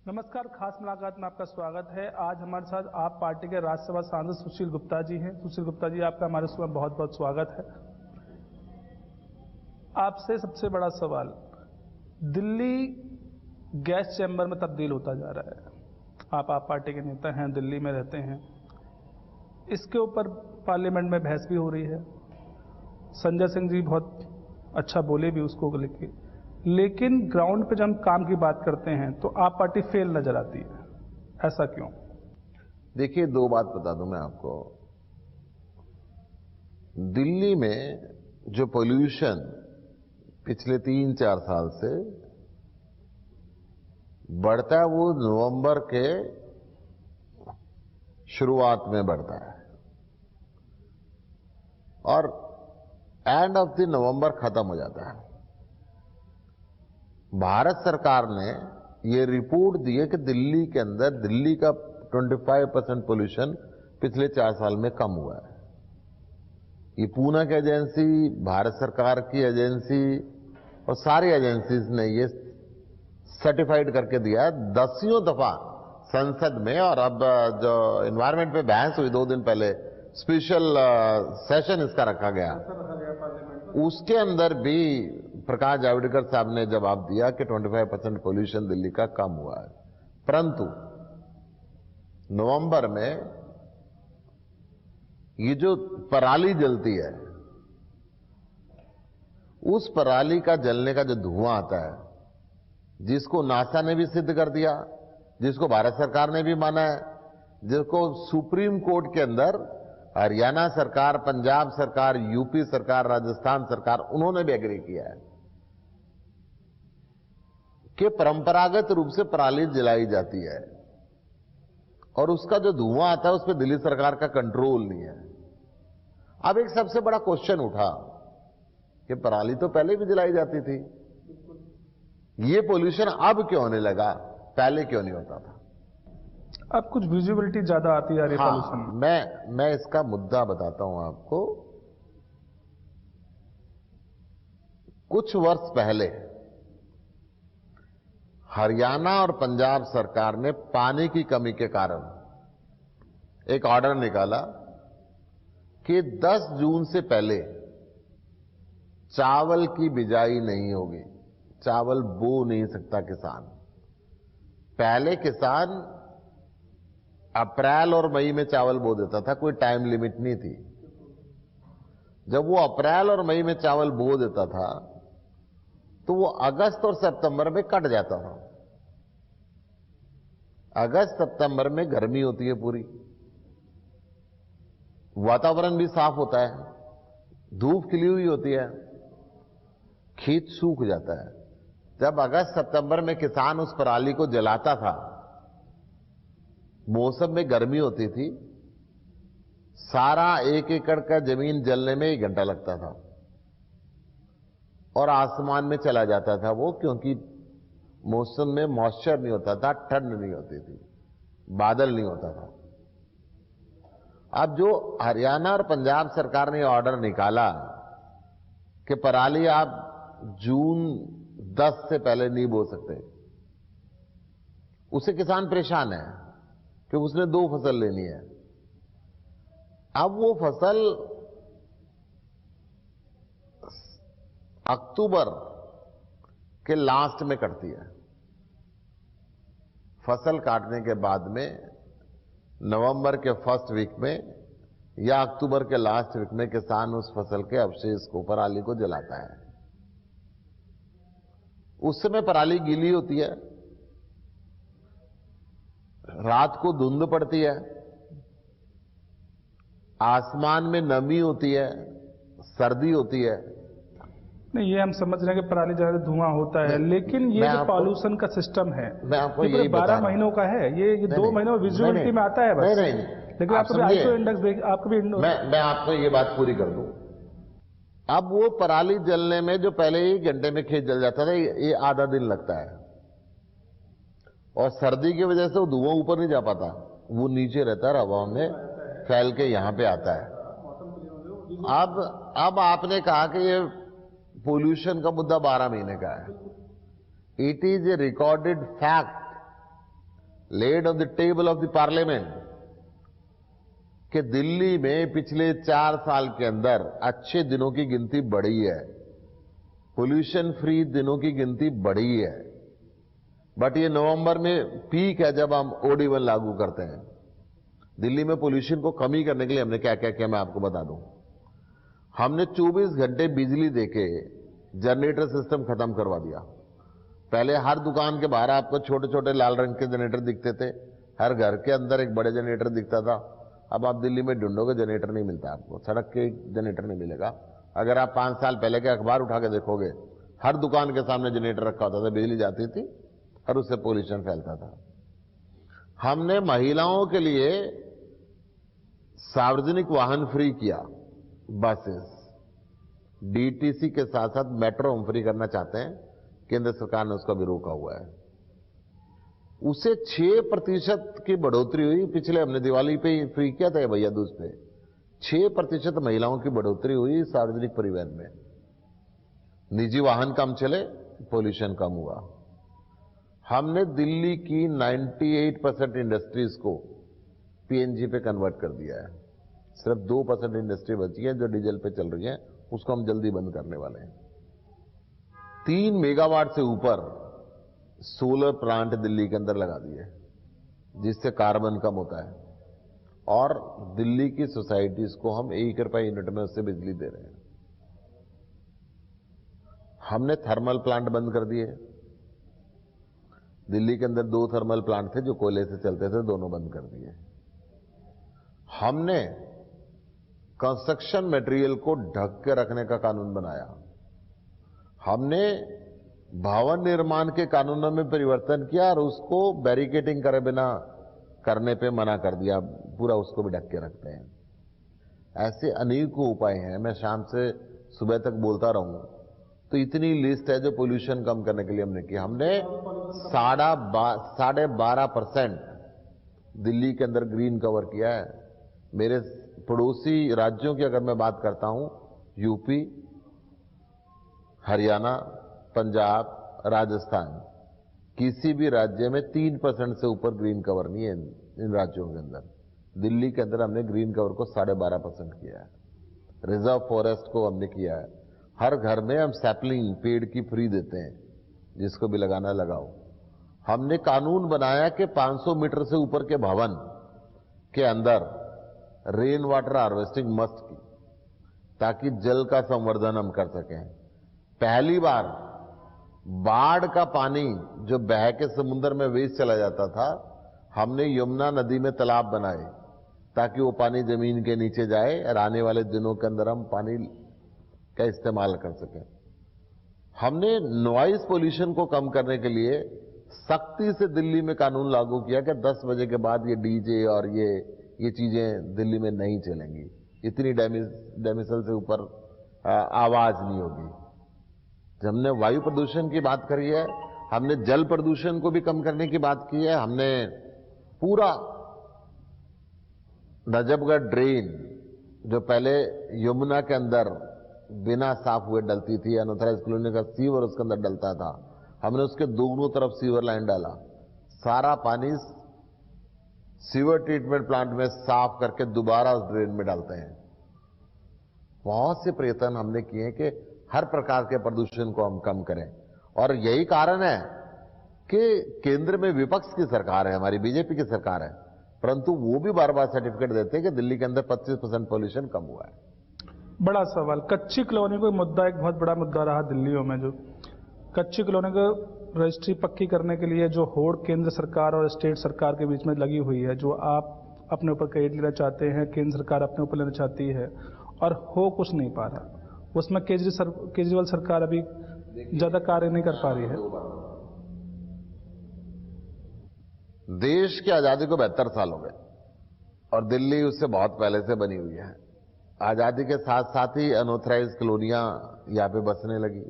नमस्कार। खास मुलाकात में आपका स्वागत है। आज हमारे साथ आप पार्टी के राज्यसभा सांसद सुशील गुप्ता जी हैं। सुशील गुप्ता जी, आपका हमारे शो में बहुत बहुत स्वागत है। आपसे सबसे बड़ा सवाल, दिल्ली गैस चैम्बर में तब्दील होता जा रहा है। आप पार्टी के नेता हैं, दिल्ली में रहते हैं। इसके ऊपर पार्लियामेंट में बहस भी हो रही है। संजय सिंह जी बहुत अच्छा बोले भी उसको लेके, लेकिन ग्राउंड पे जब हम काम की बात करते हैं तो आप पार्टी फेल नजर आती है। ऐसा क्यों? देखिए, दो बात बता दूं मैं आपको। दिल्ली में जो पोल्यूशन पिछले 3-4 साल से बढ़ता है, वो नवंबर के शुरुआत में बढ़ता है और एंड ऑफ द नवंबर खत्म हो जाता है। भारत सरकार ने ये रिपोर्ट दी है कि दिल्ली के अंदर दिल्ली का 25% पोल्यूशन पिछले 4 साल में कम हुआ है। ये पूना की एजेंसी, भारत सरकार की एजेंसी और सारी एजेंसीज ने ये सर्टिफाइड करके दिया है 10वीं दफा संसद में। और अब जो एनवायरमेंट पे बहस हुई 2 दिन पहले, स्पेशल सेशन इसका रखा गया, उसके अंदर भी प्रकाश जावड़ेकर साहब ने जवाब दिया कि 25% पोल्यूशन दिल्ली का कम हुआ है। परंतु नवंबर में ये जो पराली जलती है, उस पराली का जलने का जो धुआं आता है, जिसको नासा ने भी सिद्ध कर दिया, जिसको भारत सरकार ने भी माना है, जिसको सुप्रीम कोर्ट के अंदर हरियाणा सरकार, पंजाब सरकार, यूपी सरकार, राजस्थान सरकार, उन्होंने भी एग्री किया है कि परंपरागत रूप से पराली जलाई जाती है और उसका जो धुआं आता है उस पर दिल्ली सरकार का कंट्रोल नहीं है। अब एक सबसे बड़ा क्वेश्चन उठा कि पराली तो पहले भी जलाई जाती थी, ये पोल्यूशन अब क्यों होने लगा, पहले क्यों नहीं होता था? अब कुछ विजिबिलिटी ज्यादा आती है पोल्यूशन में। मैं इसका मुद्दा बताता हूं आपको। कुछ वर्ष पहले हरियाणा और पंजाब सरकार ने पानी की कमी के कारण एक ऑर्डर निकाला कि 10 जून से पहले चावल की बिजाई नहीं होगी, चावल बो नहीं सकता किसान। पहले किसान अप्रैल और मई में चावल बो देता था, कोई टाइम लिमिट नहीं थी। जब वो अप्रैल और मई में चावल बो देता था तो वो अगस्त और सितंबर में कट जाता था। अगस्त सितंबर में गर्मी होती है पूरी, वातावरण भी साफ होता है, धूप खिली हुई होती है, खेत सूख जाता है। जब अगस्त सितंबर में किसान उस पराली को जलाता था, मौसम में गर्मी होती थी, सारा 1 एकड़ का जमीन जलने में 1 घंटा लगता था और आसमान में चला जाता था वो, क्योंकि मौसम में मॉइस्चर नहीं होता था, ठंड नहीं होती थी, बादल नहीं होता था। अब जो हरियाणा और पंजाब सरकार ने ऑर्डर निकाला कि पराली आप जून 10 से पहले नहीं बो सकते, उससे किसान परेशान है कि उसने 2 फसल लेनी है। अब वो फसल अक्टूबर के लास्ट में कटती है। फसल काटने के बाद में नवंबर के फर्स्ट वीक में या अक्टूबर के लास्ट वीक में किसान उस फसल के अवशेष को, पराली को जलाता है। उस समय पराली गीली होती है, रात को धुंध पड़ती है, आसमान में नमी होती है, सर्दी होती है। नहीं, ये हम समझ रहे हैं कि पराली जलाने से धुआं होता है, लेकिन ये जो पॉल्यूशन का सिस्टम है, मैं आपको ये 12 महीनों का है। ये 2 महीनों में विजुअलिटी में आता है बस। नहीं, लेकिन आपको आईक्यू इंडेक्स, आपको भी मैं आपको ये बात पूरी कर दूं। अब वो पराली जलने में जो पहले ही घंटे में खेत जल जाता था, ये आधा दिन लगता है और सर्दी की वजह से वो धुआं ऊपर नहीं जा पाता, वो नीचे रहता है, हवा में फैल के यहां पे आता है। अब आपने कहा कि ये पोल्यूशन का मुद्दा 12 महीने का है। It is a recorded fact laid on the table of the parliament कि दिल्ली में पिछले 4 साल के अंदर अच्छे दिनों की गिनती बढ़ी है, पोल्यूशन फ्री दिनों की गिनती बढ़ी है। बट ये नवंबर में पीक है जब हम OD1 लागू करते हैं। दिल्ली में पोल्यूशन को कमी करने के लिए हमने क्या क्या किया मैं आपको बता दूं। हमने 24 घंटे बिजली देके जनरेटर सिस्टम खत्म करवा दिया। पहले हर दुकान के बाहर आपको छोटे छोटे लाल रंग के जनरेटर दिखते थे, हर घर के अंदर एक बड़े जनरेटर दिखता था। अब आप दिल्ली में ढूंढोगे जनरेटर नहीं मिलता, आपको सड़क के जनरेटर नहीं मिलेगा। अगर आप 5 साल पहले के अखबार उठा के देखोगे, हर दुकान के सामने जनरेटर रखा होता था, बिजली जाती थी और उससे पोल्यूशन फैलता था। हमने महिलाओं के लिए सार्वजनिक वाहन फ्री किया, बसेस, DTC के साथ साथ मेट्रो हम फ्री करना चाहते हैं, केंद्र सरकार ने उसका भी रोका हुआ है। उसे 6% की बढ़ोतरी हुई। पिछले हमने दिवाली पे फ्री किया था भैया दूज पे, 6% महिलाओं की बढ़ोतरी हुई सार्वजनिक परिवहन में। निजी वाहन कम चले, पोल्यूशन कम हुआ। हमने दिल्ली की 98% इंडस्ट्रीज को PNG पे कन्वर्ट कर दिया है। सिर्फ 2% इंडस्ट्री बची है जो डीजल पे चल रही है, उसको हम जल्दी बंद करने वाले हैं। 3 मेगावाट से ऊपर सोलर प्लांट दिल्ली के अंदर लगा दिए, जिससे कार्बन कम होता है। और दिल्ली की सोसाइटीज को हम 1 रुपए यूनिट में उससे बिजली दे रहे हैं। हमने थर्मल प्लांट बंद कर दिए। दिल्ली के अंदर 2 थर्मल प्लांट थे जो कोयले से चलते थे, दोनों बंद कर दिए। हमने कंस्ट्रक्शन मटेरियल को ढक के रखने का कानून बनाया। हमने भवन निर्माण के कानूनों में परिवर्तन किया और उसको बैरिकेडिंग करे बिना करने पे मना कर दिया, पूरा उसको भी ढक के रखते हैं। ऐसे अनेकों उपाय हैं, मैं शाम से सुबह तक बोलता रहूं तो इतनी लिस्ट है जो पोल्यूशन कम करने के लिए हमने की। हमने 12.5% दिल्ली के अंदर ग्रीन कवर किया है। मेरे पड़ोसी राज्यों की अगर मैं बात करता हूं, यूपी, हरियाणा, पंजाब, राजस्थान, किसी भी राज्य में 3% से ऊपर ग्रीन कवर नहीं है इन राज्यों के अंदर। दिल्ली के अंदर हमने ग्रीन कवर को 12.5% किया है। रिजर्व फॉरेस्ट को हमने किया है। हर घर में हम सैपलिंग पेड़ की फ्री देते हैं, जिसको भी लगाना लगाओ। हमने कानून बनाया कि 500 मीटर से ऊपर के भवन के अंदर रेन वाटर हार्वेस्टिंग मस्ट की, ताकि जल का संवर्धन हम कर सकें। पहली बार बाढ़ का पानी जो बह के समुद्र में वेस्ट चला जाता था, हमने यमुना नदी में तालाब बनाए ताकि वो पानी जमीन के नीचे जाए और आने वाले दिनों के अंदर हम पानी का इस्तेमाल कर सकें। हमने नॉइज पोल्यूशन को कम करने के लिए सख्ती से दिल्ली में कानून लागू किया कि 10 बजे के बाद ये डीजे और ये चीजें दिल्ली में नहीं चलेंगी। इतनी डेसिबल से ऊपर आवाज नहीं होगी। हमने वायु प्रदूषण की बात करी है, हमने जल प्रदूषण को भी कम करने की बात की है। हमने पूरा नजफगढ़ ड्रेन जो पहले यमुना के अंदर बिना साफ हुए डलती थी, अनऑथराइज कॉलोनी का सीवर उसके अंदर डलता था, हमने उसके दोनों तरफ सीवर लाइन डाला। सारा पानी सीवर ट्रीटमेंट प्लांट में साफ करके दोबारा उस ड्रेन में डालते हैं। बहुत से प्रयत्न हमने किए कि हर प्रकार के प्रदूषण को हम कम करें। और यही कारण है कि केंद्र में विपक्ष की सरकार है, हमारी बीजेपी की सरकार है, परंतु वो भी बार बार सर्टिफिकेट देते हैं कि दिल्ली के अंदर 25% पॉल्यूशन कम हुआ है। बड़ा सवाल, कच्ची कॉलोनी को मुद्दा, एक बहुत बड़ा मुद्दा रहा दिल्लियों में। जो कच्ची कॉलोनी को रजिस्ट्री पक्की करने के लिए जो होड़ केंद्र सरकार और स्टेट सरकार के बीच में लगी हुई है, जो आप अपने ऊपर क्रेडिट लेना चाहते हैं, केंद्र सरकार अपने ऊपर लेना चाहती है, और हो कुछ नहीं पा रहा। उसमें केजरीवाल सरकार अभी ज्यादा कार्य नहीं कर पा रही है। देश की आजादी को 72 साल हो गए और दिल्ली उससे बहुत पहले से बनी हुई है। आजादी के साथ साथ ही अनऑथराइज कॉलोनियां यहां पे बसने लगी।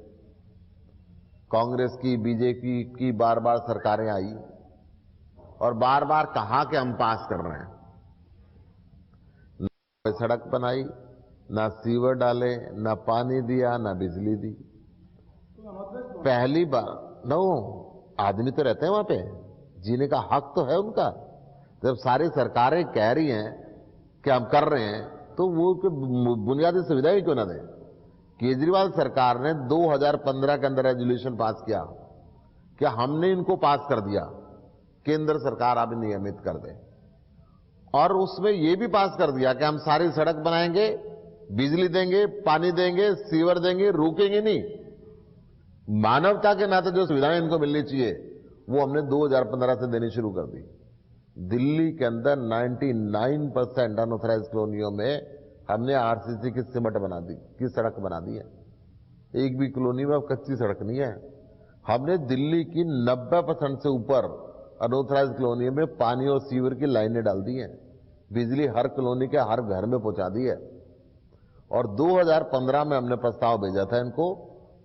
कांग्रेस की, बीजेपी की बार बार सरकारें आई और बार बार कहा कि हम पास कर रहे हैं। न सड़क बनाई, ना सीवर डाले, ना पानी दिया, ना बिजली दी। पहली बार नो आदमी तो रहते हैं वहां पे, जीने का हक तो है उनका। जब सारी सरकारें कह रही हैं कि हम कर रहे हैं, तो वो बुनियादी सुविधाएं क्यों ना दें। केजरीवाल सरकार ने 2015 के अंदर रेजोल्यूशन पास किया कि हमने इनको पास कर दिया, केंद्र सरकार अब नियमित कर दे, और उसमें यह भी पास कर दिया कि हम सारी सड़क बनाएंगे, बिजली देंगे, पानी देंगे, सीवर देंगे, रुकेंगे नहीं। मानवता के नाते जो सुविधाएं इनको मिलनी चाहिए वो हमने 2015 से देनी शुरू कर दी। दिल्ली के अंदर 99% अनऑथराइज्ड कॉलोनियों में हमने आरसीसी की सिमट बना दी, की सड़क बना दी है। एक भी कॉलोनी में अब कच्ची सड़क नहीं है। हमने दिल्ली की 90% से ऊपर अनऑथराइज्ड कॉलोनी में पानी और सीवर की लाइनें डाल दी हैं। बिजली हर कॉलोनी के हर घर में पहुंचा दी है। और 2015 में हमने प्रस्ताव भेजा था इनको,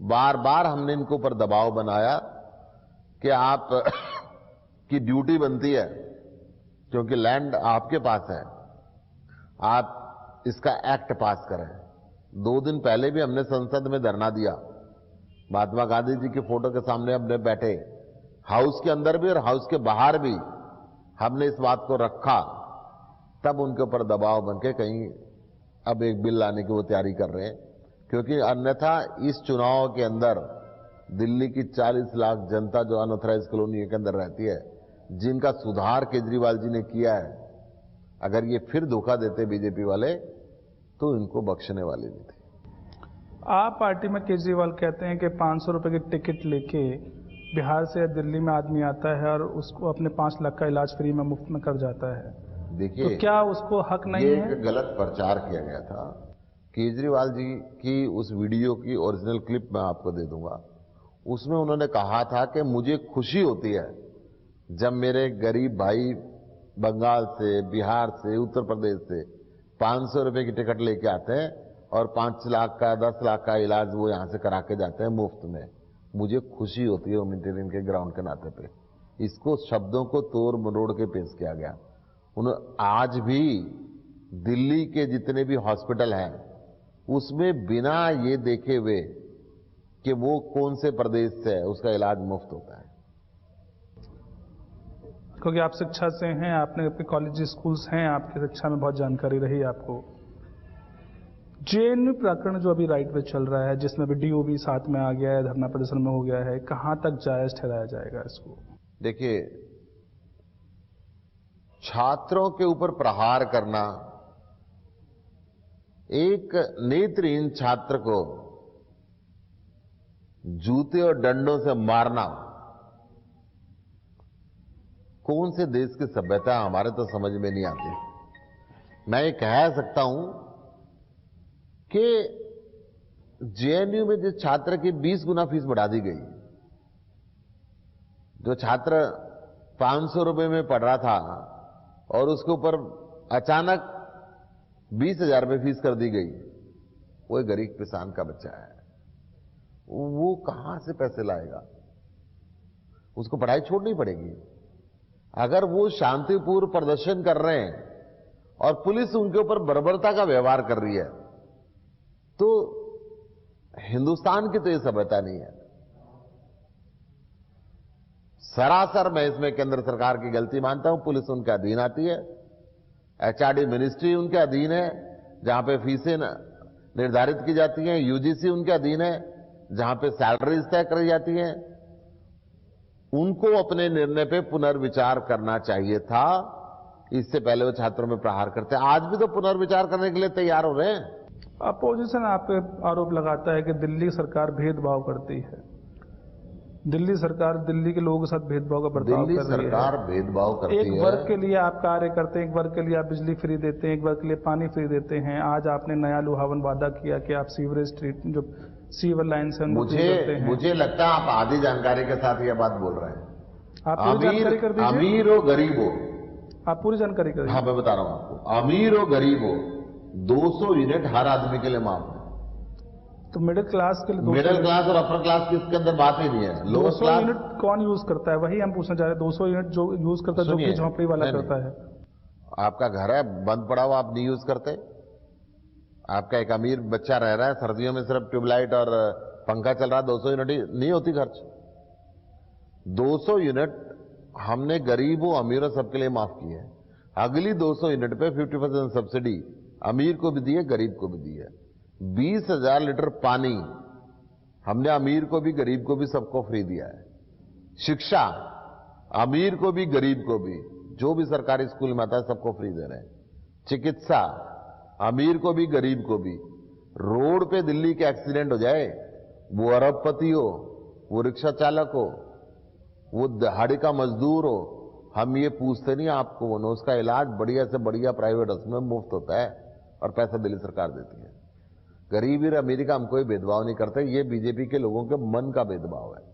बार बार हमने इनके ऊपर दबाव बनाया कि आप की ड्यूटी बनती है, क्योंकि लैंड आपके पास है, आप इसका एक्ट पास करें। 2 दिन पहले भी हमने संसद में धरना दिया, महात्मा गांधी जी की फोटो के सामने हमने बैठे, हाउस के अंदर भी और हाउस के बाहर भी हमने इस बात को रखा। तब उनके ऊपर दबाव बन के कहीं अब एक बिल लाने की वो तैयारी कर रहे हैं, क्योंकि अन्यथा इस चुनाव के अंदर दिल्ली की 40 लाख जनता जो अनऑथराइज्ड कॉलोनी के अंदर रहती है, जिनका सुधार केजरीवाल जी ने किया है, अगर ये फिर धोखा देते बीजेपी वाले तो इनको बख्शने वाले नहीं थे। आप पार्टी में केजरीवाल कहते हैं कि 500 रुपए की टिकट लेके बिहार से दिल्ली में आदमी आता है और उसको अपने 5 लाख का इलाज फ्री में मुफ्त में कर जाता है। देखिए, तो क्या उसको हक नहीं है? ये एक गलत प्रचार किया गया था। केजरीवाल जी की उस वीडियो की ओरिजिनल क्लिप मैं आपको दे दूंगा। उसमें उन्होंने कहा था कि मुझे खुशी होती है जब मेरे गरीब भाई बंगाल से, बिहार से, उत्तर प्रदेश से 500 रुपए की टिकट लेके आते हैं और 5 लाख का, 10 लाख का इलाज वो यहां से करा के जाते हैं मुफ्त में। मुझे खुशी होती है ह्यूमैनिटेरियन के ग्राउंड के नाते पे। इसको शब्दों को तोड़ मरोड़ के पेश किया गया। आज भी दिल्ली के जितने भी हॉस्पिटल हैं उसमें बिना ये देखे हुए कि वो कौन से प्रदेश से है, उसका इलाज मुफ्त होता है। क्योंकि आप शिक्षा से हैं, आपने अपने कॉलेज स्कूल्स हैं, आपकी शिक्षा में बहुत जानकारी रही आपको। जेएनयू प्रकरण जो अभी राइट पे चल रहा है, जिसमें अभी डीओबी साथ में आ गया है, धरना प्रदर्शन में हो गया है, कहां तक जायज ठहराया जाएगा इसको? देखिए, छात्रों के ऊपर प्रहार करना, एक नेत्रहीन छात्र को जूते और डंडों से मारना कौन से देश की सभ्यता हमारे तो समझ में नहीं आती। मैं ये कह सकता हूं कि जेएनयू में जिस छात्र की 20 गुना फीस बढ़ा दी गई, जो छात्र 500 रुपए में पढ़ रहा था और उसके ऊपर अचानक 20,000 रुपए फीस कर दी गई, वो एक गरीब किसान का बच्चा है, वो कहां से पैसे लाएगा? उसको पढ़ाई छोड़नी पड़ेगी। अगर वो शांतिपूर्ण प्रदर्शन कर रहे हैं और पुलिस उनके ऊपर बर्बरता का व्यवहार कर रही है, तो हिंदुस्तान की तो ये सभ्यता नहीं है। सरासर मैं इसमें केंद्र सरकार की गलती मानता हूं। पुलिस उनके अधीन आती है, एचआरडी मिनिस्ट्री उनके अधीन है जहां पे फीसें निर्धारित की जाती हैं, यूजीसी उनके अधीन है जहां पे सैलरीज तय करी जाती हैं। उनको अपने निर्णय पे पुनर्विचार करना चाहिए था, इससे पहले वो छात्रों में प्रहार करते। आज भी तो पुनर्विचार करने के लिए तैयार हो रहे हैं। अपोजिशन आप पे आरोप लगाता है कि दिल्ली सरकार भेदभाव करती है। दिल्ली सरकार दिल्ली के लोगों के साथ भेदभाव का बर्ताव कर रही है। दिल्ली सरकार भेदभाव करती है। एक वर्ग के लिए आप कार्य करते हैं, एक वर्ग के लिए आप बिजली फ्री देते हैं, एक वर्ग के लिए पानी फ्री देते हैं। आज आपने नया लुभावन वादा किया कि आप सीवरेज स्ट्रीट जो सीवर लाइन से मुझे लगता है आप आधी जानकारी के साथ यह बात बोल रहे हैं। आप पूरी जानकारी कर दीजिए। अमीर हो गरीब हो, आप पूरी जानकारी कर दीजिए। हाँ, मैं बता रहा हूं आपको। अमीर हो गरीब हो, 200 यूनिट हर आदमी के लिए माफ है। तो मिडिल क्लास के लिए, मिडिल क्लास और अपर क्लास की इसके अंदर बात ही नहीं है। 200 यूनिट कौन यूज करता है, वही हम पूछना चाह रहे हैं। 200 यूनिट जो यूज करता है, जो कि झोंपड़ी वाला करता है। आपका घर है बंद पड़ा हुआ, आप नहीं यूज करते। आपका एक अमीर बच्चा रह रहा है, सर्दियों में सिर्फ ट्यूबलाइट और पंखा चल रहा है, 200 यूनिट नहीं होती खर्च। 200 यूनिट हमने गरीबों अमीरों सबके लिए माफ की है। अगली 200 यूनिट पे 50% सब्सिडी अमीर को भी दी है, गरीब को भी दी है। 20,000 लीटर पानी हमने अमीर को भी गरीब को भी सबको फ्री दिया है। शिक्षा अमीर को भी गरीब को भी, जो भी सरकारी स्कूल में आता है सबको फ्री दे रहे हैं। चिकित्सा अमीर को भी गरीब को भी। रोड पे दिल्ली के एक्सीडेंट हो जाए, वो अरबपति हो, वो रिक्शा चालक हो, वो दिहाड़ी का मजदूर हो, हम ये पूछते नहीं आपको कौन हो, उसका इलाज बढ़िया से बढ़िया प्राइवेट हॉस्पिटल में मुफ्त होता है और पैसा दिल्ली सरकार देती है। गरीब और अमीर का हम कोई भेदभाव नहीं करते, ये बीजेपी के लोगों के मन का भेदभाव है।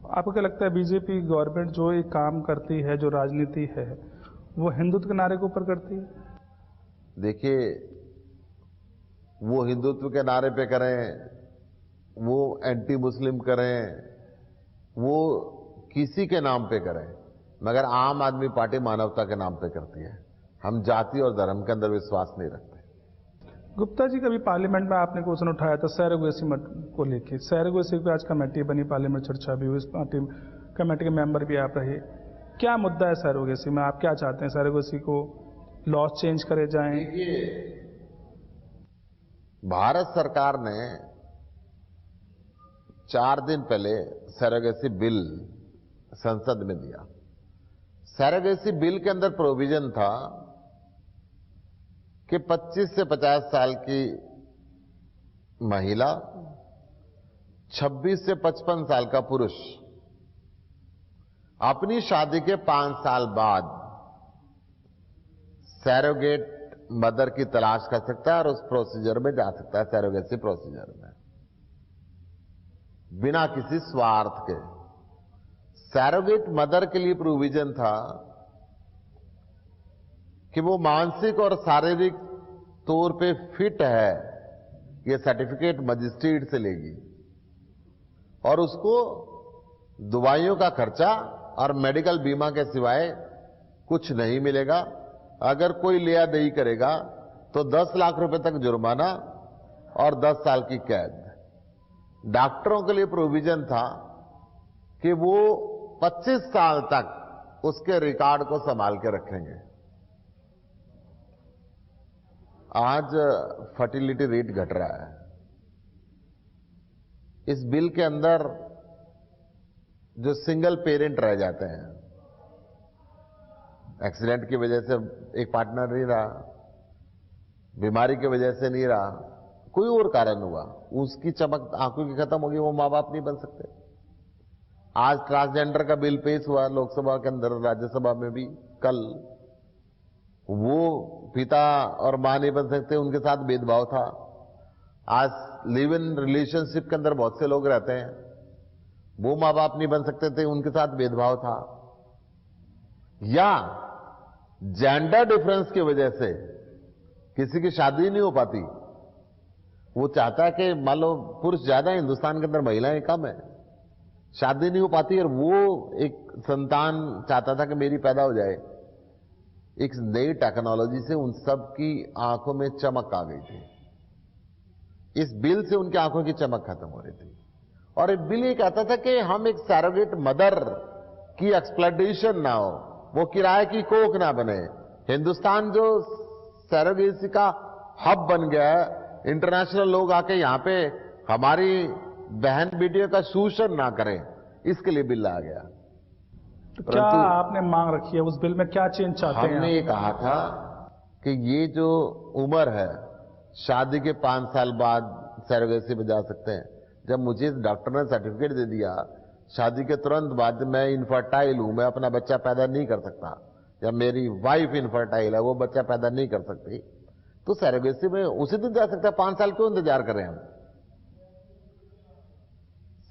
आपको क्या लगता है बीजेपी गवर्नमेंट जो ये काम करती है, जो राजनीति है, वो हिंदुत्व के नारे के ऊपर करती है? देखिए, वो हिंदुत्व के नारे पे करें, वो एंटी मुस्लिम करें, वो किसी के नाम पे करें, मगर आम आदमी पार्टी मानवता के नाम पे करती है। हम जाति और धर्म के अंदर विश्वास नहीं रखते। गुप्ता जी, कभी पार्लियामेंट में आपने क्वेश्चन उठाया था सैरोगेसी को लेके। सैरोगेसी की आज कमेटी बनी, पार्लियामेंट चर्चा भी हुई, इस पार्टी कमेटी के मेंबर भी आप रहे। क्या मुद्दा है सैरोगेसी में? आप क्या चाहते हैं? सैरोगेसी को लॉज चेंज करे जाएं? देखिए, भारत सरकार ने 4 दिन पहले सैरोगेसी बिल संसद में दिया। सैरोगेसी बिल के अंदर प्रोविजन था कि 25 से 50 साल की महिला, 26 से 55 साल का पुरुष अपनी शादी के 5 साल बाद सैरोगेट मदर की तलाश कर सकता है और उस प्रोसीजर में जा सकता है, सैरोगेसी प्रोसीजर में, बिना किसी स्वार्थ के। सैरोगेट मदर के लिए प्रोविजन था कि वो मानसिक और शारीरिक तौर पे फिट है, ये सर्टिफिकेट मजिस्ट्रेट से लेगी और उसको दवाइयों का खर्चा और मेडिकल बीमा के सिवाय कुछ नहीं मिलेगा। अगर कोई लिया देही करेगा तो 10 लाख रुपए तक जुर्माना और 10 साल की कैद। डॉक्टरों के लिए प्रोविजन था कि वो 25 साल तक उसके रिकॉर्ड को संभाल के रखेंगे। आज फर्टिलिटी रेट घट रहा है। इस बिल के अंदर जो सिंगल पेरेंट रह जाते हैं, एक्सीडेंट की वजह से एक पार्टनर नहीं रहा, बीमारी की वजह से नहीं रहा, कोई और कारण हुआ, उसकी चमक आंखों की खत्म होगी, वो मां बाप नहीं बन सकते। आज ट्रांसजेंडर का बिल पेश हुआ लोकसभा के अंदर, राज्यसभा में भी कल। वो पिता और मां नहीं बन सकते, उनके साथ भेदभाव था। आज लिव इन रिलेशनशिप के अंदर बहुत से लोग रहते हैं, वो मां बाप नहीं बन सकते थे, उनके साथ भेदभाव था। या जेंडर डिफरेंस की वजह से किसी की शादी नहीं हो पाती, वो चाहता है कि मान लो पुरुष ज्यादा है हिंदुस्तान के अंदर, महिलाएं कम है, शादी नहीं हो पाती, और वो एक संतान चाहता था कि मेरी पैदा हो जाए। एक नई टेक्नोलॉजी से उन सब की आंखों में चमक आ गई थी। इस बिल से उनकी आंखों की चमक खत्म हो रही थी। और एक बिल ये कहता था कि हम एक सैरोगेट मदर की एक्सप्लॉयटेशन ना हो, वो किराए की कोख ना बने। हिंदुस्तान जो सैरोगेसी का हब बन गया है, इंटरनेशनल लोग आके यहां पे हमारी बहन बेटियों का शोषण ना करें, इसके लिए बिल आ गया। तो क्या आपने मांग रखी है उस बिल में? क्या चेंज चाहते हैं? हमने ये कहा था कि ये जो उम्र है, शादी के 5 साल बाद सैरोगेसी में जा सकते हैं। जब मुझे डॉक्टर ने सर्टिफिकेट दे दिया शादी के तुरंत बाद मैं इनफर्टाइल हूं, मैं अपना बच्चा पैदा नहीं कर सकता, या मेरी वाइफ इनफर्टाइल है, वो बच्चा पैदा नहीं कर सकती, तो सैरोगेसी में उसी दिन जा सकता है। 5 साल क्यों इंतजार करें हम?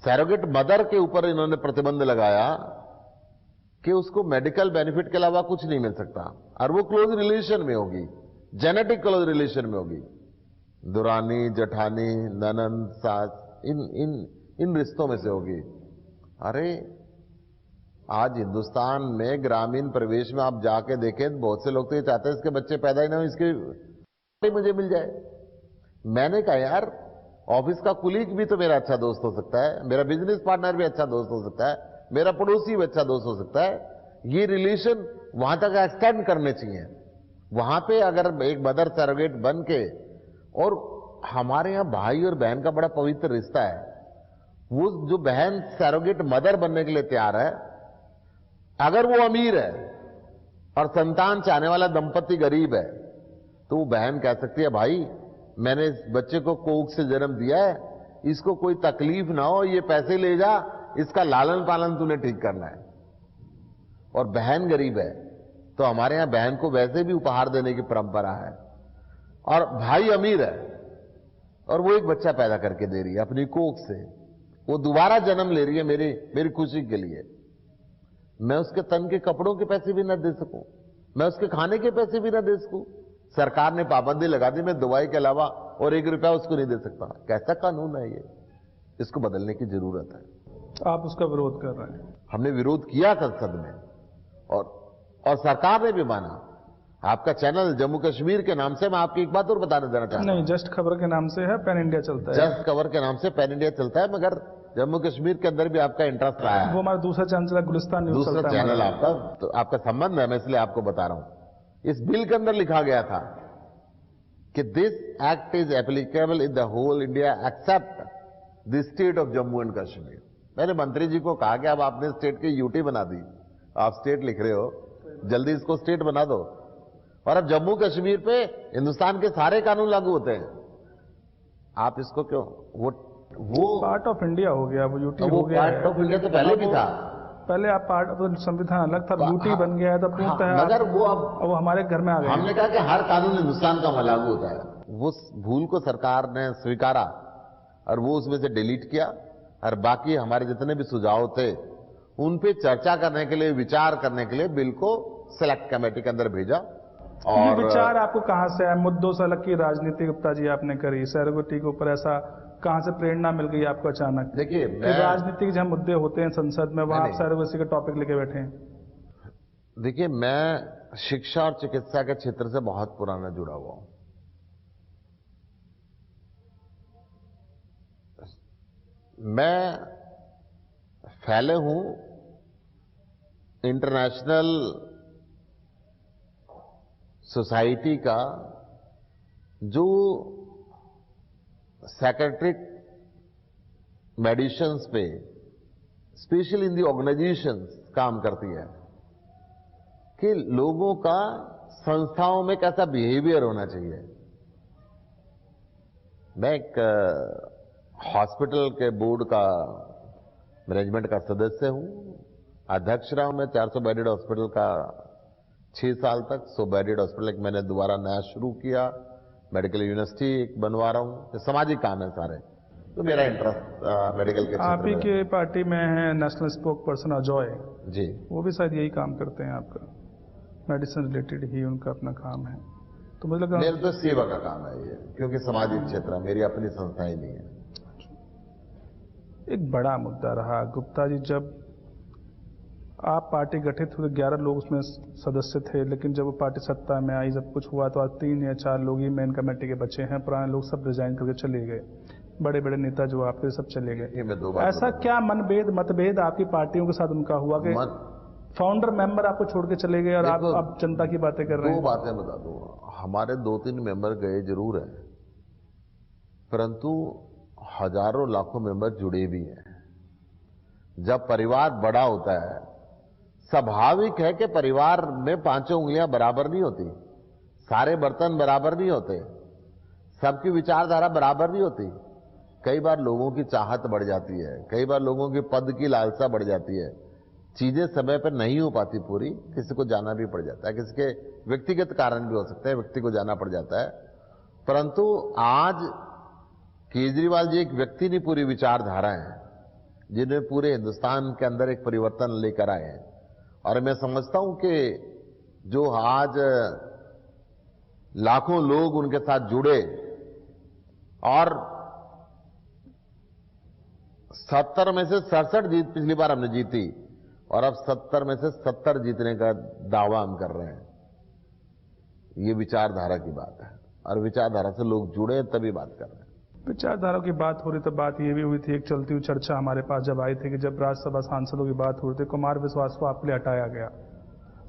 सैरोगेट मदर के ऊपर इन्होंने प्रतिबंध लगाया कि उसको मेडिकल बेनिफिट के अलावा कुछ नहीं मिल सकता, और वो क्लोज रिलेशन में होगी, जेनेटिक क्लोज रिलेशन में होगी। दुरानी, जेठानी, ननंद, सास, इन रिश्तों में से होगी। अरे आज हिंदुस्तान में ग्रामीण परिवेश में आप जाके देखें, बहुत से लोग तो ये चाहते हैं इसके बच्चे पैदा ही ना हो, इसके मुझे मिल जाए। मैंने कहा यार, ऑफिस का कुलीग भी तो मेरा अच्छा दोस्त हो सकता है, मेरा बिजनेस पार्टनर भी अच्छा दोस्त हो सकता है, मेरा पड़ोसी बच्चा दोस्त हो सकता है। ये रिलेशन वहां तक एक्सटेंड करने चाहिए। वहां पे अगर एक मदर सरोगेट बन के, और हमारे यहां भाई और बहन का बड़ा पवित्र रिश्ता है, वो जो बहन सरोगेट मदर बनने के लिए तैयार है, अगर वो अमीर है और संतान चाहने वाला दंपति गरीब है, तो वो बहन कह सकती है, भाई मैंने इस बच्चे को कोख से जन्म दिया है, इसको कोई तकलीफ ना हो, ये पैसे ले जा, इसका लालन पालन तूने ठीक करना है। और बहन गरीब है तो हमारे यहां बहन को वैसे भी उपहार देने की परंपरा है। और भाई अमीर है और वो एक बच्चा पैदा करके दे रही है अपनी कोख से, वो दोबारा जन्म ले रही है मेरी खुशी के लिए। मैं उसके तन के कपड़ों के पैसे भी ना दे सकूं, मैं उसके खाने के पैसे भी ना दे सकूं। सरकार ने पाबंदी लगा दी, मैं दवाई के अलावा और 1 रुपया उसको नहीं दे सकता। कैसा कानून है ये? इसको बदलने की जरूरत है। आप उसका विरोध कर रहे हैं? हमने विरोध किया संसद में, और सरकार ने भी माना। आपका चैनल जम्मू कश्मीर के नाम से, मैं आपकी एक बात और बताने देना चाहता हूं। नहीं, जस्ट खबर के नाम से है, पैन इंडिया चलता है। जस्ट खबर के नाम से पैन इंडिया चलता है, मगर जम्मू कश्मीर के अंदर भी आपका इंटरेस्ट रहा है। वो हमारा दूसरा चैनल गुलिस्तान न्यूज़ चलता है। दूसरा चैनल आपका, तो आपका संबंध है, मैं इसलिए आपको बता रहा हूं। इस बिल के अंदर लिखा गया था कि this act is applicable in the whole India except the state of Jammu and Kashmir. मैंने मंत्री जी को कहा कि अब आपने स्टेट की यूटी बना दी, आप स्टेट लिख रहे हो, जल्दी इसको स्टेट बना दो। और अब जम्मू कश्मीर पे हिंदुस्तान के सारे कानून लागू होते हैं। आप इसको क्यों, वो पार्ट ऑफ इंडिया हो गया, वो यूटी हो गया। पार्ट ऑफ इंडिया तो पहले भी था। पहले आप पार्ट ऑफ संविधान अलग था, यूटी बन गया है, तब मगर वो अब वो हमारे घर में आ गया। हमने कहा कि हर कानून हिंदुस्तान का लागू होता है। वो भूल को सरकार ने स्वीकारा और वो उसमें से डिलीट किया, और बाकी हमारे जितने भी सुझाव थे उन पे चर्चा करने के लिए, विचार करने के लिए बिल को सिलेक्ट कमेटी के अंदर भेजा। और विचार आपको कहां से आया? मुद्दों से अलग की राजनीति गुप्ता जी आपने करी, सरोगेटी के ऊपर ऐसा कहां से प्रेरणा मिल गई आपको अचानक? देखिए, राजनीतिक जहां मुद्दे होते हैं संसद में, वहां आप सरोगेसी का टॉपिक लेके बैठे हैं। देखिए, मैं शिक्षा और चिकित्सा के क्षेत्र से बहुत पुराना जुड़ा हुआ हूं। मैं फैले हूं इंटरनेशनल सोसाइटी का, जो साइकियाट्रिक मेडिसिन्स पे स्पेशल इन दी ऑर्गेनाइजेशंस काम करती है, कि लोगों का संस्थाओं में कैसा बिहेवियर होना चाहिए। मैं एक हॉस्पिटल के बोर्ड का, मैनेजमेंट का सदस्य हूं, अध्यक्ष रहा हूं मैं 400 बेडेड हॉस्पिटल का 6 साल तक। 100 बेडेड हॉस्पिटल एक मैंने दोबारा नया शुरू किया, मेडिकल यूनिवर्सिटी एक बनवा रहा हूं। तो सामाजिक काम है सारे, तो मेरा इंटरेस्ट मेडिकल के आप ही के पार्टी में है नेशनल स्पोक पर्सन अजॉय जी, वो भी शायद यही काम करते हैं आपका, मेडिसिन रिलेटेड ही उनका अपना काम है। तो मुझे लगा मेरा तो सेवा का काम है ये, क्योंकि सामाजिक क्षेत्र मेरी अपनी संस्था ही नहीं है। एक बड़ा मुद्दा रहा गुप्ता जी, जब आप पार्टी गठित हुए 11 लोग उसमें सदस्य थे, लेकिन जब वो पार्टी सत्ता में आई, जब कुछ हुआ तो आज 3 या 4 लोग ही मेन कमेटी के बचे हैं, पुराने लोग सब रिजाइन करके चले गए, बड़े बड़े नेता जो आपके सब चले गए। ऐसा क्या मतभेद आपकी पार्टियों के साथ उनका हुआ कि फाउंडर मेंबर आपको छोड़ के चले गए और आप अब जनता की बातें कर रहे हैं? 2 बातें बता दूं, हमारे 2-3 मेंबर गए जरूर है, परंतु हजारों लाखों मेंबर जुड़े भी हैं। जब परिवार बड़ा होता है, स्वाभाविक है कि परिवार में 5 उंगलियां बराबर नहीं होती, सारे बर्तन बराबर नहीं होते, सबकी विचारधारा बराबर नहीं होती। कई बार लोगों की चाहत बढ़ जाती है, कई बार लोगों की पद की लालसा बढ़ जाती है, चीजें समय पर नहीं हो पाती पूरी, किसी को जाना भी पड़ जाता है, किसी के व्यक्तिगत कारण भी हो सकते हैं, व्यक्ति को जाना पड़ जाता है। परंतु आज केजरीवाल जी एक व्यक्ति नहीं, पूरी विचारधारा है, जिन्हें पूरे हिंदुस्तान के अंदर एक परिवर्तन लेकर आए हैं। और मैं समझता हूं कि जो आज लाखों लोग उनके साथ जुड़े, और 70 में से 67 जीत पिछली बार हमने जीती, और अब 70 में से 70 जीतने का दावा हम कर रहे हैं। ये विचारधारा की बात है, और विचारधारा से लोग जुड़े तभी बात कर रहे हैं। विचारधारा की बात हो रही तो बात ये भी हुई थी, एक चलती हुई चर्चा हमारे पास जब आई थी कि जब राज्यसभा सांसदों की बात हो रही थी, कुमार विश्वास को आपके लिए हटाया गया।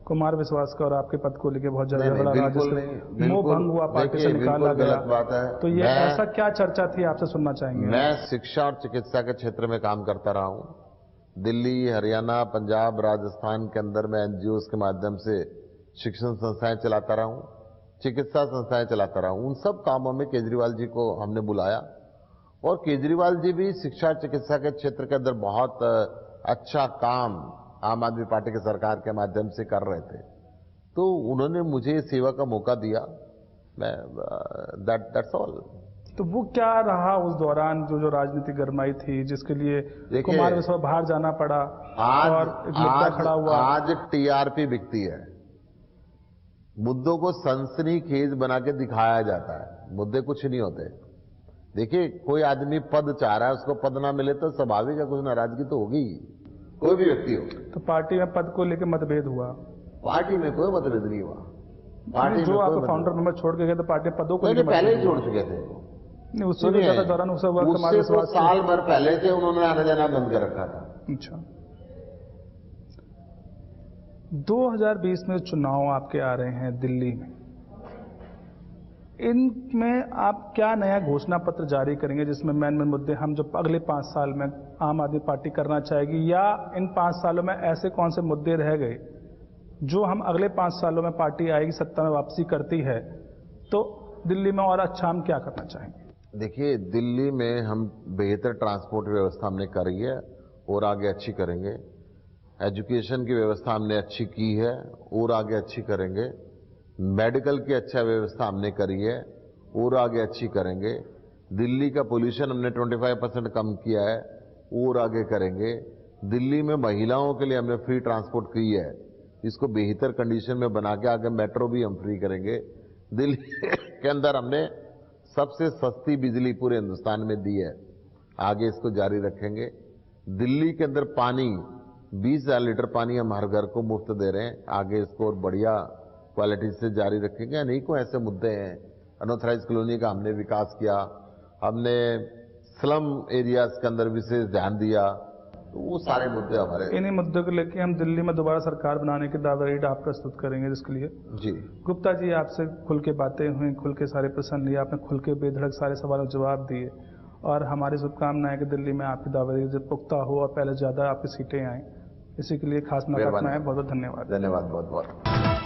कुमार विश्वास का और आपके पद को लेकर बहुत ज्यादा झगड़ा रहा, जिससे मोह भंग हुआ, पार्टी से निकाला गया। बात है। तो ये ऐसा क्या चर्चा थी, आपसे सुनना चाहेंगे। मैं शिक्षा और चिकित्सा के क्षेत्र में काम करता रहा हूं। दिल्ली, हरियाणा, पंजाब, राजस्थान के अंदर मैं एनजीओ के माध्यम से शिक्षण संस्थाएं चलाता रहा हूं, चिकित्सा संस्थाएं चलाता रहा हूं। उन सब कामों में केजरीवाल जी को हमने बुलाया और केजरीवाल जी भी शिक्षा चिकित्सा के क्षेत्र के अंदर बहुत अच्छा काम आम आदमी पार्टी की सरकार के माध्यम से कर रहे थे। तो उन्होंने मुझे सेवा का मौका दिया। मैं दैट्स ऑल। तो वो क्या रहा उस दौरान, जो राजनीति गरमाई थी, जिसके लिए कुमार विश्वास बाहर जाना पड़ा और एक मुद्दा खड़ा हुआ। आज टीआरपी बिकती है, मुद्दों को सनसनीखेज बना के दिखाया जाता है, मुद्दे कुछ नहीं होते। देखिए, कोई आदमी पद चाह रहा है, उसको पद ना मिले तो स्वाभाविक है कुछ नाराजगी तो होगी, कोई भी व्यक्ति हो। तो पार्टी में पद को लेकर मतभेद हुआ? पार्टी में कोई मतभेद नहीं हुआ। पार्टी जो आप फाउंडर मेंबर छोड़ के गए तो पार्टी पदों को पहले ही छोड़ चुके थे। नहीं, उससे भी ज्यादा दौरान उससे हुआ, उससे साल भर पहले से उन्होंने आना जाना बंद कर रखा था। अच्छा, 2020 में चुनाव आपके आ रहे हैं दिल्ली में, इनमें आप क्या नया घोषणा पत्र जारी करेंगे जिसमें मेन मुद्दे हम जो अगले 5 साल में आम आदमी पार्टी करना चाहेगी, या इन 5 सालों में ऐसे कौन से मुद्दे रह गए जो हम अगले 5 सालों में पार्टी आएगी, सत्ता में वापसी करती है तो दिल्ली में और अच्छा हम क्या करना चाहेंगे? देखिए, दिल्ली में हम बेहतर ट्रांसपोर्ट व्यवस्था हमने करी है और आगे अच्छी करेंगे। एजुकेशन की व्यवस्था हमने अच्छी की है और आगे अच्छी करेंगे। मेडिकल की अच्छा व्यवस्था हमने करी है और आगे अच्छी करेंगे। दिल्ली का पोल्यूशन हमने 25% कम किया है और आगे करेंगे। दिल्ली में महिलाओं के लिए हमने फ्री ट्रांसपोर्ट की है, इसको बेहतर कंडीशन में बना के आगे मेट्रो भी हम फ्री करेंगे। दिल्ली के अंदर हमने सबसे सस्ती बिजली पूरे हिंदुस्तान में दी है, आगे इसको जारी रखेंगे। दिल्ली के अंदर पानी 20,000 लीटर पानी हम हर घर को मुफ्त दे रहे हैं, आगे इसको और बढ़िया क्वालिटी से जारी रखेंगे। अनेकों ऐसे मुद्दे हैं। अनऑथराइज कॉलोनी का हमने विकास किया, हमने स्लम एरियाज के अंदर विशेष ध्यान दिया, तो वो सारे मुद्दे हमारे। इन्हीं मुद्दों को लेकर हम दिल्ली में दोबारा सरकार बनाने के दावेदार आप प्रस्तुत करेंगे जिसके लिए। जी गुप्ता जी, आपसे खुल के बातें हुई, खुल के सारे प्रश्न लिए, आपने खुल के बेधड़क सारे सवालों के जवाब दिए और हमारी शुभकामनाएं कि दिल्ली में आपकी दावेदारी जब पुख्ता हो और पहले ज़्यादा आपकी सीटें आएँ, इसी के लिए खास मुलाकात में आए। बहुत बहुत धन्यवाद। धन्यवाद, बहुत बहुत।